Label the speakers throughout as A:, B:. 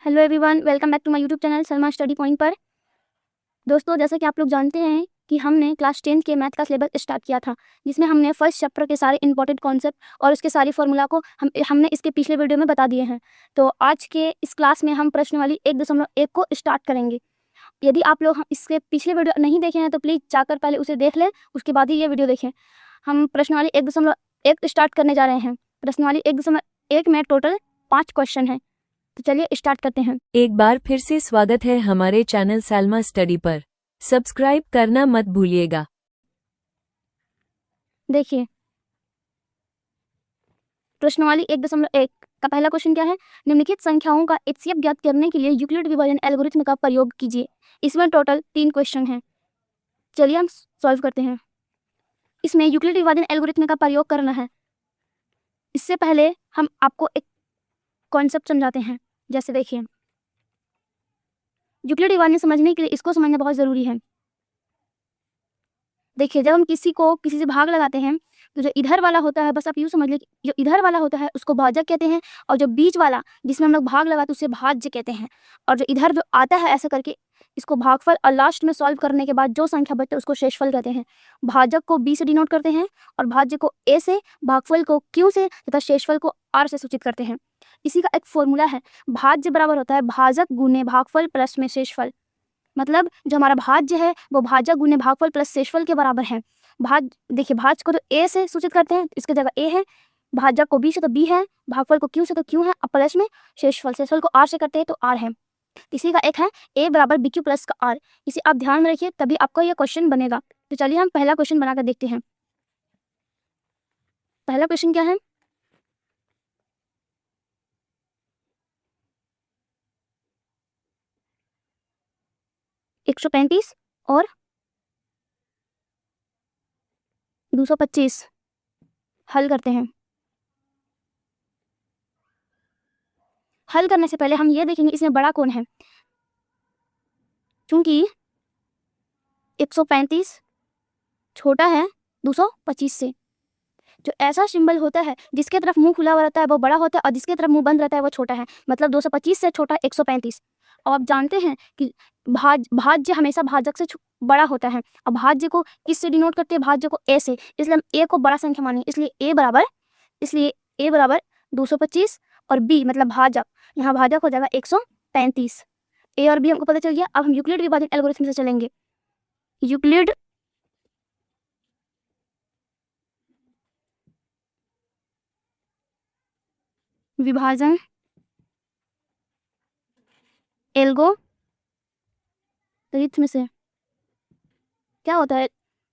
A: Hello everyone, welcome back to my YouTube channel Salma study point पर। दोस्तों, जैसा कि आप लोग जानते हैं कि हमने क्लास 10 के मैथ का सिलेबस स्टार्ट किया था, जिसमें हमने फर्स्ट चैप्टर के सारे इंपॉर्टेंट कॉन्सेप्ट और उसके सारी फार्मूला को हमने इसके पिछले वीडियो में बता दिए हैं। तो आज के इस क्लास में हम प्रश्नवाली 1.1 को स्टार्ट करेंगे। यदि आप लोग इसके पिछले वीडियो नहीं देखे हैं तो प्लीज़ जाकर पहले उसे देख लें, उसके बाद ही ये वीडियो देखें। हम प्रश्नवाली 1.1 स्टार्ट करने जा रहे हैं। प्रश्नवाली 1.1 में टोटल 5 क्वेश्चन हैं। तो चलिए स्टार्ट करते हैं।
B: एक बार फिर से स्वागत है हमारे चैनल सलमा स्टडी पर। सब्सक्राइब करना मत भूलिएगा।
A: देखिए, प्रश्नवाली 1.1 का पहला क्वेश्चन क्या है? निम्नलिखित संख्याओं का एचसीएफ ज्ञात करने के लिए यूक्लिड विभाजन एल्गोरिथम का प्रयोग कीजिए। इसमें टोटल 3 क्वेश्चन हैं। चलिए हम सॉल्व करते हैं। इसमें यूक्लिड विभाजन एल्गोरिथम का प्रयोग करना है। इससे पहले हम आपको एक कॉन्सेप्ट समझाते हैं। जैसे देखिए, यूक्लिड विभाजन समझने के लिए इसको समझना बहुत ज़रूरी है। देखिए, जब हम किसी से भाग लगाते हैं तो जो इधर वाला होता है, बस आप यूँ समझ लें कि जो इधर वाला होता है उसको भाजक कहते हैं, और जो बीच वाला जिसमें हम लोग भाग लगाते हैं उसे भाज्य कहते हैं। और जो इधर जो आता है ऐसा करके इसको भागफल, और लास्ट में सॉल्व करने के बाद जो संख्या बचती है उसको शेषफल कहते हैं। भाजक को बी से डिनोट करते हैं और भाज्य को ए से, भागफल को क्यू से तथा शेषफल को आर से सूचित करते हैं। इसी का एक फॉर्मूला है, भाज्य बराबर होता है भाजक गुने भागफल प्लस में शेषफल। मतलब जो हमारा भाज्य है वो भाजक गुने भागफल प्लस शेषफल के बराबर है। देखिए, भाज्य को तो ए से सूचित करते हैं, इसकी जगह ए है। भाजक को बी से तो बी है, भागफल को क्यू से तो क्यू है, अब प्लस में शेषफल को आर से करते हैं तो आर है। इसी का एक है ए बराबर बी क्यू प्लस का आर। इसे आप ध्यान में रखिए, तभी आपका यह क्वेश्चन बनेगा। तो चलिए हम पहला क्वेश्चन बनाकर देखते हैं। पहला क्वेश्चन क्या है? एक 135 और 225 हल करते हैं। हल करने से पहले हम ये देखेंगे इसमें बड़ा कौन है। चूंकि 135 छोटा है 225 से, जो ऐसा सिंबल होता है जिसके तरफ मुंह खुला हुआ रहता है वो बड़ा होता है, और जिसके तरफ मुंह बंद रहता है वो छोटा है। मतलब 225 से छोटा 135। और आप जानते हैं कि भाज्य हमेशा भाजक से बड़ा होता है। अब भाज्य को किससे डिनोट करते हैं? भाज्य को ए से, इसलिए हम ए को बड़ा संख्या मानेंगे। इसलिए ए बराबर 225 और बी मतलब भाजक, यहाँ भाजक हो जाएगा 135। ए और बी हमको पता चल गया। अब हम यूक्लिड विभाजन एल्गोरिथम से चलेंगे। यूक्लिड विभाजन एल्गोरिथम से क्या होता है?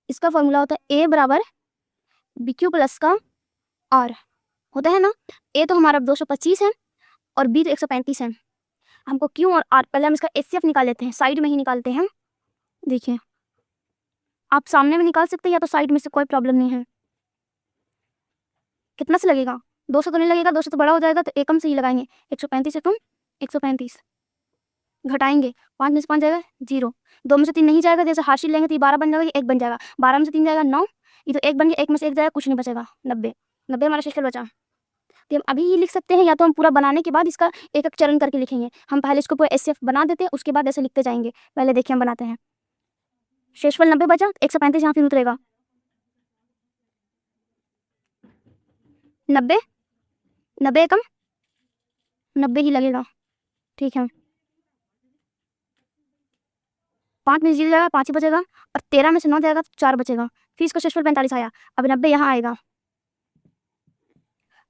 A: इसका फॉर्मूला होता है ए बराबर बी क्यू प्लस का आर। होता है ना, ए तो हमारा 225 है और बी तो 135 है। हमको क्यू और आर, पहले हम इसका एचसीएफ निकाल लेते हैं, साइड में ही निकालते हैं। देखिए, आप सामने में निकाल सकते हैं या तो साइड में से, कोई प्रॉब्लम नहीं है। कितना से लगेगा? 200 तो नहीं लगेगा, 200 तो बड़ा हो जाएगा, तो एकम से ही लगाएंगे। 135 एकम 135 घटाएंगे, 5 में से 5 जाएगा 0, 2 में से 3 नहीं जाएगा, जैसे हाशिल लेंगे तो ये 12 बन जाएगा, ये 1 बन जाएगा। 12 में से 3 जाएगा 9, ये तो 1 बन गया, 1 में से 1 जाएगा, कुछ नहीं बचेगा, 90 हमारा शेषफल बचा। तो हम अभी ये लिख सकते हैं, या तो हम पूरा बनाने के बाद इसका एक एक चरण करके लिखेंगे। हम पहले इसको पूरा एचसीएफ बना देते हैं, उसके बाद ऐसे लिखते जाएंगे। पहले देखिए हम बनाते हैं। शेषफल 90 बचा, 135 यहाँ फिर उतरेगा, 90 एकम 90 ही लगेगा। ठीक है, 5 में से 0 जाएगा, 5 ही बचेगा, और 13 में से 9 जाएगा तो 4 बचेगा। फिर इसका शेषफल 45 आया। अब 90 यहाँ आएगा,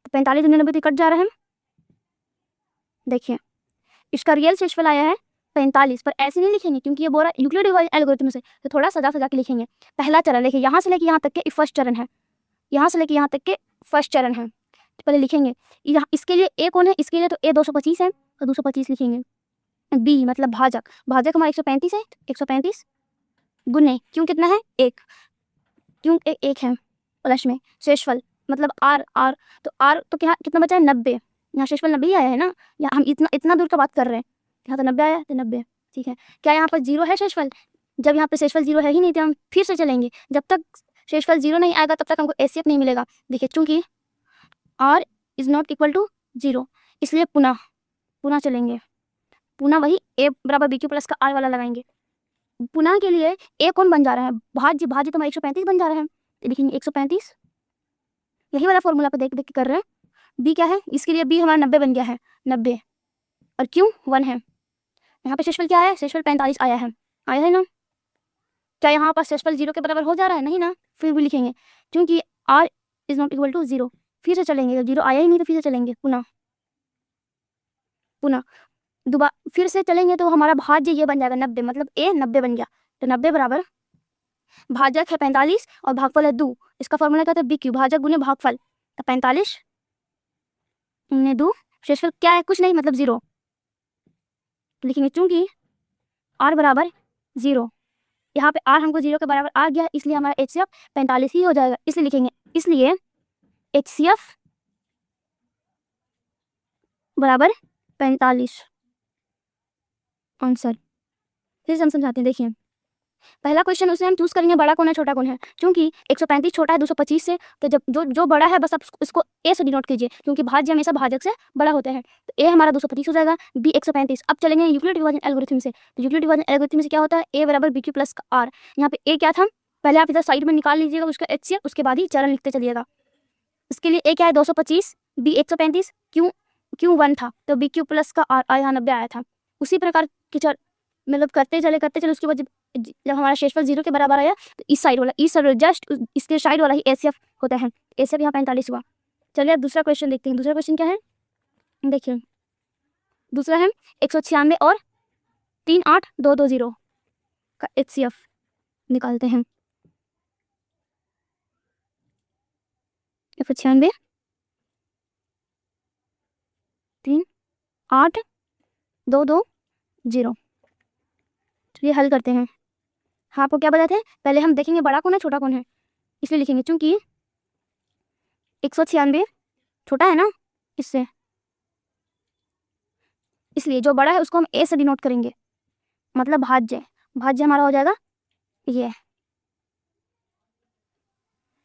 A: तो 45 दुनिया 90 तो कट जा रहा है। देखिए, इसका रियल शेषफल आया है 45, पर ऐसे नहीं लिखेंगे क्योंकि ये बोल रहा है यूक्लिड विभाजन एल्गोरिथम से, तो थोड़ा सजा सजा के लिखेंगे। पहला चरण देखिए, यहाँ से लेके यहाँ तक के फर्स्ट चरण है, यहाँ से लेके यहाँ तक के फर्स्ट चरण है। तो पहले लिखेंगे यहाँ, इसके लिए ए कौन है? इसके लिए तो ए 225 है, तो 225 लिखेंगे। बी मतलब भाजक, भाजक हमारा 135 है, 135 गुने क्यों कितना है? 1, क्यों 1 है प्लस में शेषफल मतलब आर, तो आर तो क्या कितना बचा है? 90। यहाँ शेषफल 90 ही आया है ना, यहाँ हम इतना दूर का बात कर रहे हैं, यहाँ तो 90 आया है, तो 90। ठीक है, क्या यहाँ पर 0 है शेषफल? जब यहाँ पे शेषफल 0 है ही नहीं, तो हम फिर से चलेंगे। जब तक शेषफल 0 नहीं आएगा तब तक हमको एचसीएफ नहीं मिलेगा। देखिए, चूंकि r is not equal to 0, इसलिए पुनः चलेंगे। पुनः वही a बराबर bq प्लस का r वाला लगाएंगे। पुनः के लिए a कौन बन जा रहा है, भाज्य तो हमारा 135 बन जा रहा है, तो लिखेंगे 135, यही वाला फॉर्मूला पे देख देख के कर रहे हैं। b क्या है, इसके लिए b हमारा 90 बन गया है, 90, और q 1 है। यहाँ पे शेषफल क्या आया है, शेषफल 45 आया है ना। क्या यहाँ पर शेषफल 0 के बराबर हो जा रहा है, नहीं ना, फिर भी लिखेंगे क्योंकि r is not equal to 0। फिर से चलेंगे, जब 0 आया ही नहीं तो फिर से चलेंगे, पुनः दोबारा फिर से चलेंगे तो हमारा भाज्य ये बन जाएगा 90, मतलब a 90 बन गया। तो 90 बराबर भाजक है 45 और भागफल है 2, इसका फॉर्मूला क्या था, bq भाजक गुने भागफल, तो 45 ने 2, शेषफल क्या है, कुछ नहीं मतलब 0, लिखेंगे चूंकि r बराबर 0, यहाँ पे r हमको 0 के बराबर आ गया, इसलिए हमारा HCF 45 ही हो जाएगा, इसलिए लिखेंगे, इसलिए HCF बराबर 45 आंसर। फिर से हम समझाते हैं, देखिए पहला क्वेश्चन उसमें हम चूज करेंगे बड़ा कौन है छोटा कौन है, क्योंकि 135 छोटा है 225 से, तो जब जो बड़ा है बस आप इसको a से डिनोट कीजिए, क्योंकि भाज्य हमेशा भाजक से बड़ा होता है, तो a हमारा 225 हो जाएगा, b 135। अब चलेंगे यूक्लिड डिवीजन एल्गोरिथम से, तो यूक्लिड डिवीजन एल्गोरिथम से क्या होता है, a बराबर bq प्लस r। यहाँ पे a क्या था, पहले आप इधर साइड में निकाल लीजिएगा उसका HCF, उसके बाद ही चरण लिखते चलिएगा। इसके लिए a क्या है 225, b 135, q 1 था, तो bq प्लस का r यहाँ 90 आया था। उसी प्रकार के मतलब करते चले, उसके बाद जब हमारा शेषफल 0 के बराबर आया तो इस साइड वाला जस्ट इसके साइड वाला ही HCF होता है, HCF यहाँ 45 हुआ। चलिए अब दूसरा क्वेश्चन देखते हैं। दूसरा क्वेश्चन क्या है, देखिए दूसरा है 196 और 38220 का HCF निकालते हैं। 196 38220, चलिए हल करते हैं। हाँ आपको क्या बताते हैं, पहले हम देखेंगे बड़ा कौन है छोटा कौन है, इसलिए लिखेंगे चूंकि 196 छोटा है ना इससे, इसलिए जो बड़ा है उसको हम a से डिनोट करेंगे, मतलब भाज्य हमारा हो जाएगा ये,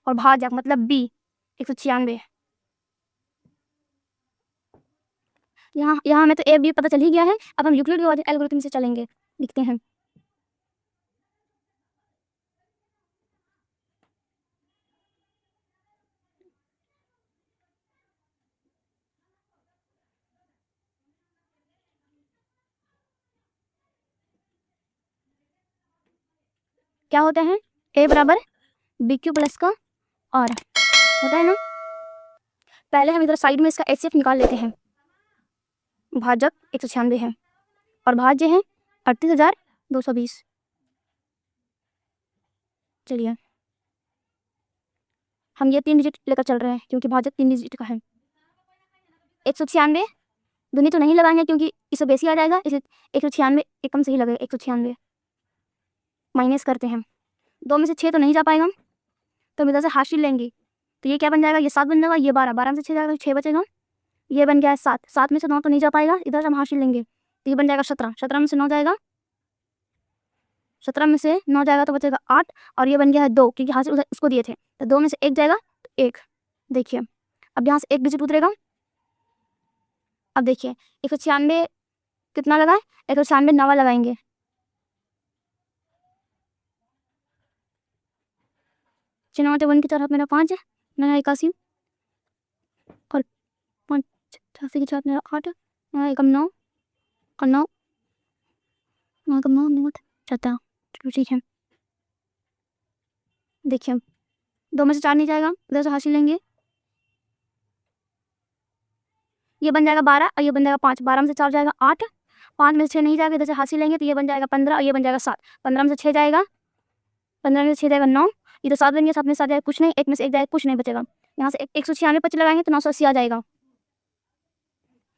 A: और भाजक मतलब b 196। यहाँ हमें तो a b पता चल ही गया है। अब हम यूक्लिड डिवीजन एल्गोरिथम से चलेंगे, लिखते हैं। क्या होता है, a बराबर bq प्लस का r होता है ना। पहले हम इधर साइड में इसका HCF निकाल लेते हैं, भाजक 196 है और भाज्य है 38,220। चलिए हम ये 3 डिजिट लेकर चल रहे हैं क्योंकि भाजक 3 डिजिट का है। 196 दूनी तो नहीं लगाएंगे क्योंकि इसे बेसी आ जाएगा, इसे 196 एकम से ही लगेगा। 196 माइनस करते हैं, 2 में से 6 तो नहीं जा पाएगा, तो हम इधर से हासिल लेंगे, तो ये क्या बन जाएगा, ये 7 बन जाएगा, ये 12, 12 में से 6 जाएगा, 6 बचेगा, ये बन गया है 7, 7 में से 9 तो नहीं जा पाएगा, इधर से हम हासिल लेंगे, तो ये बन जाएगा 17, 17 में से 9 जाएगा, 17 में से 9 जाएगा तो बचेगा 8, और ये बन गया है 2 क्योंकि हासिल उधर उसको दिए थे, तो 2 में से 1 जाएगा तो 1। देखिए अब यहाँ से 1 डिजिट उतरेगा। अब देखिए 196 कितना लगाए, 196 नवा लगाएंगे, चिन्ह 1 के 4 हाथ मेरा 5 है, 81 और 5 88 के 4 मेरा 8, 9 और 9 9 17, चलो ठीक है। देखिए 2 में से 4 नहीं जाएगा, इधर से हासिल लेंगे, ये बन जाएगा 12 और ये बन जाएगा 5, 12 में से 4 जाएगा 8, 5 में से 6 नहीं जाएगा, इधर से हासिल लेंगे तो ये बन जाएगा 15 और ये बन जाएगा 7, 15 में से 6 जाएगा, 15 में से 6 जाएगा 9, इधर 7 बन गया, 7 में से 7 जाएगा कुछ नहीं, 1 में से 1 जाएगा कुछ नहीं बचेगा। यहाँ से 196 25 लगाएंगे तो 980 आ जाएगा।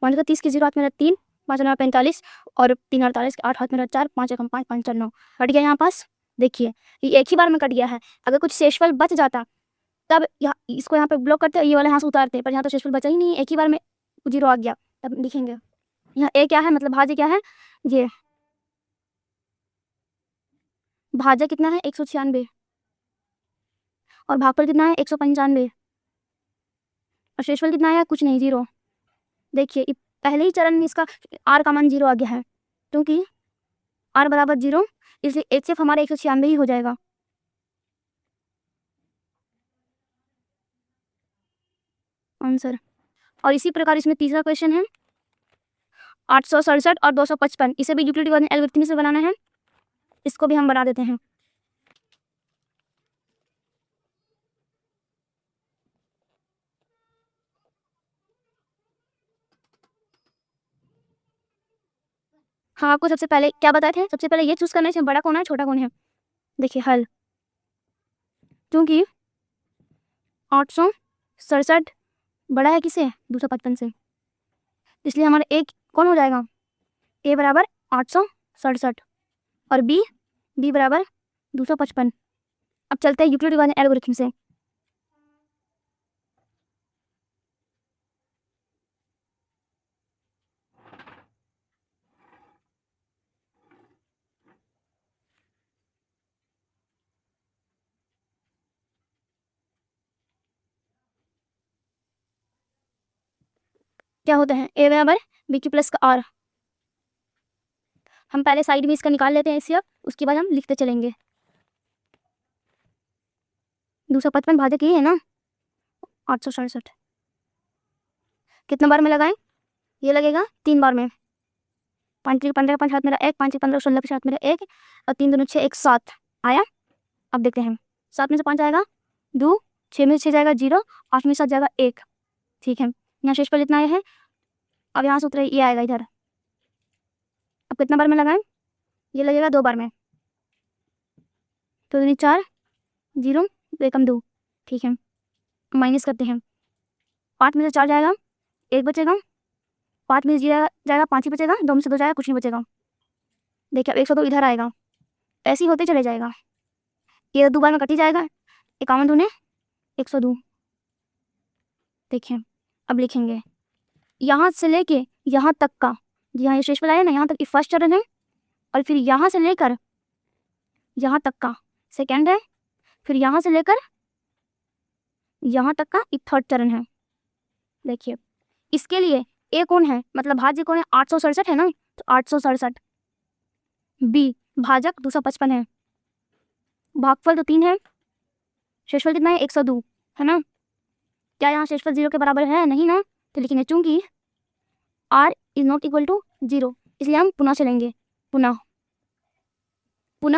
A: 30 के 0 हाथ मेरा 3, 5 9 45 और 3 48 के 8 हाथ मेरा 4, 5 1 5 5 4 9 हट गया यहाँ पास। देखिए ये एक ही बार में कट गया है, अगर कुछ शेषफल बच जाता तब इसको यहाँ पे ब्लॉक करते, ये वाले यहाँ से उतारते, पर यहाँ तो शेषफल बचा ही नहीं, एक ही बार में 0 आ गया। तब लिखेंगे यहाँ a क्या है, मतलब भाज्य क्या है, ये भाज्य कितना है 196 और भागफल कितना है 195 और शेषफल कितना है कुछ नहीं 0। देखिए पहले ही चरण में इसका r का मान 0 आ गया है, क्योंकि r बराबर 0, इसलिए HCF हमारा 196 ही हो जाएगा। आंसर। और इसी प्रकार इसमें तीसरा क्वेश्चन है 867 और 255, इसे भी यूक्लिड डिवीजन एल्गोरिथम से बनाना है। इसको भी हम बना देते हैं। हाँ, आपको सबसे पहले क्या बताए थे, सबसे पहले ये चूज करना है बड़ा कौन है छोटा कौन है। देखिए हल, क्योंकि 867 बड़ा है किसे, 255 से, इसलिए हमारा एक कौन हो जाएगा, a बराबर 867 और b बराबर 255। अब चलते हैं यूक्लिड डिवीजन एल्गोरिथम से। क्या होता है, a बराबर b क्यू प्लस का r। हम पहले साइड में इसका निकाल लेते हैं इससे, अब उसके बाद हम लिखते चलेंगे। 255 भाजक ये है ना 867, कितना बार में लगाएं, ये लगेगा 3 बार में। 5 3 15 5 हाथ मेरा 1, 5 15 16 5 हाथ मेरा 1 और 3 2 6 1 7 आया। अब देखते हैं 7 में से 5 आएगा 2, 6 में से 6 जाएगा 0, 8 में से 7 जाएगा 1। ठीक है, यहाँ शेष पर जितना आया है, अब यहाँ से उतरे ये आएगा इधर। अब कितना बार में लगाएं, ये लगेगा 2 बार में, तो 2 4 0 2 एकम 2। ठीक है, माइनस करते हैं। 5 में से 4 जाएगा 1 बचेगा, 5 में से 0 जाएगा 5 ही बचेगा, 2 में से 2 जाएगा कुछ नहीं बचेगा। देखिए अब 102 इधर आएगा, ऐसे ही होते चले जाएगा, ये 2 बार में कट ही जाएगा। 51 दूने 102। देखिए अब लिखेंगे यहाँ से लेके यहाँ तक का, यहाँ ये शेषफल आया ना, यहाँ तक ये फर्स्ट चरण है, और फिर यहाँ से लेकर यहाँ तक का सेकेंड है, फिर यहाँ से लेकर यहाँ तक का ये थर्ड चरण है। देखिए इसके लिए a कौन है, मतलब भाज्य कौन है, 867 है ना, तो 867। b भाजक 255 है, भागफल तो 3 है, शेषफल कितना है 102 है ना। क्या यहाँ शेषफल 0 के बराबर है, नहीं ना, तो लिखेंगे चूंकि r is not equal to 0, इसलिए हम पुनः चलेंगे। पुनः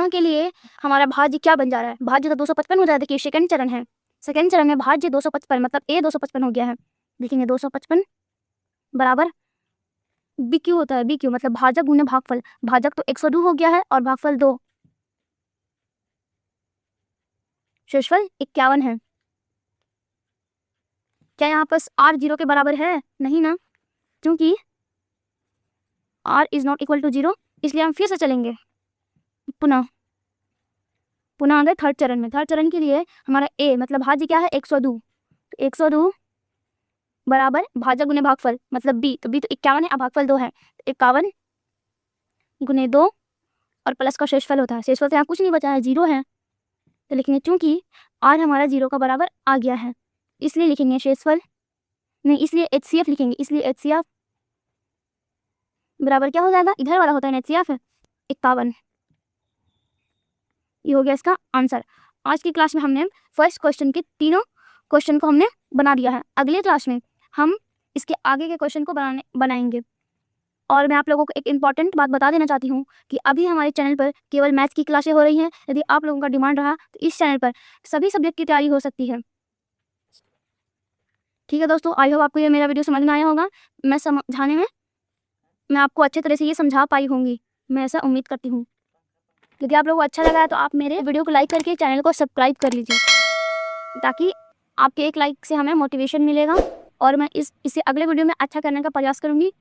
A: के लिए हमारा भाज्य क्या बन जा रहा है, भाज्य तो 255 हो जाए। देखिए सेकंड चरण है, सेकंड चरण में भाज्य 255 मतलब a 255 हो गया है। लिखेंगे 255 बराबर बी क्यू होता है, बी क्यू मतलब भाजक गुने भागफल, भाजक तो 102 हो गया है और भागफल 2, शेषफल 51 है। क्या यहाँ पर r 0 के बराबर है, नहीं ना, क्योंकि r is not equal to 0, इसलिए हम फिर से चलेंगे पुनः आ गए थर्ड चरण में। थर्ड चरण के लिए हमारा a मतलब भाज्य क्या है 102, तो 102 बराबर भाजक गुने भागफल मतलब b, तो b तो 51 है, अब भागफल 2 है, तो 51 गुने 2 और प्लस का शेषफल होता है। शेषफल तो यहाँ कुछ नहीं बचा है, 0 है, तो लिखेंगे चूंकि r हमारा 0 का बराबर आ गया है, इसलिए लिखेंगे शेषफल नहीं, इसलिए HCF लिखेंगे, इसलिए HCF बराबर क्या हो जाएगा, इधर वाला होता है HCF 51। ये हो गया इसका आंसर। आज की क्लास में हमने फर्स्ट क्वेश्चन के तीनों क्वेश्चन को हमने बना दिया है। अगले क्लास में हम इसके आगे के क्वेश्चन को बनाएंगे। और मैं आप लोगों को एक इम्पॉर्टेंट बात बता देना चाहती हूँ कि अभी हमारे चैनल पर केवल मैथ्स की क्लासें हो रही हैं। यदि आप लोगों का डिमांड रहा तो इस चैनल पर सभी सब्जेक्ट की तैयारी हो सकती है। ठीक है दोस्तों, आई होप आपको ये मेरा वीडियो समझ में आया होगा। मैं समझाने में मैं आपको अच्छे तरह से ये समझा पाई होंगी, मैं ऐसा उम्मीद करती हूँ। यदि आप लोगों को अच्छा लगा है तो आप मेरे वीडियो को लाइक करके चैनल को सब्सक्राइब कर लीजिए, ताकि आपके एक लाइक से हमें मोटिवेशन मिलेगा और मैं इसे अगले वीडियो में अच्छा करने का प्रयास करूँगी।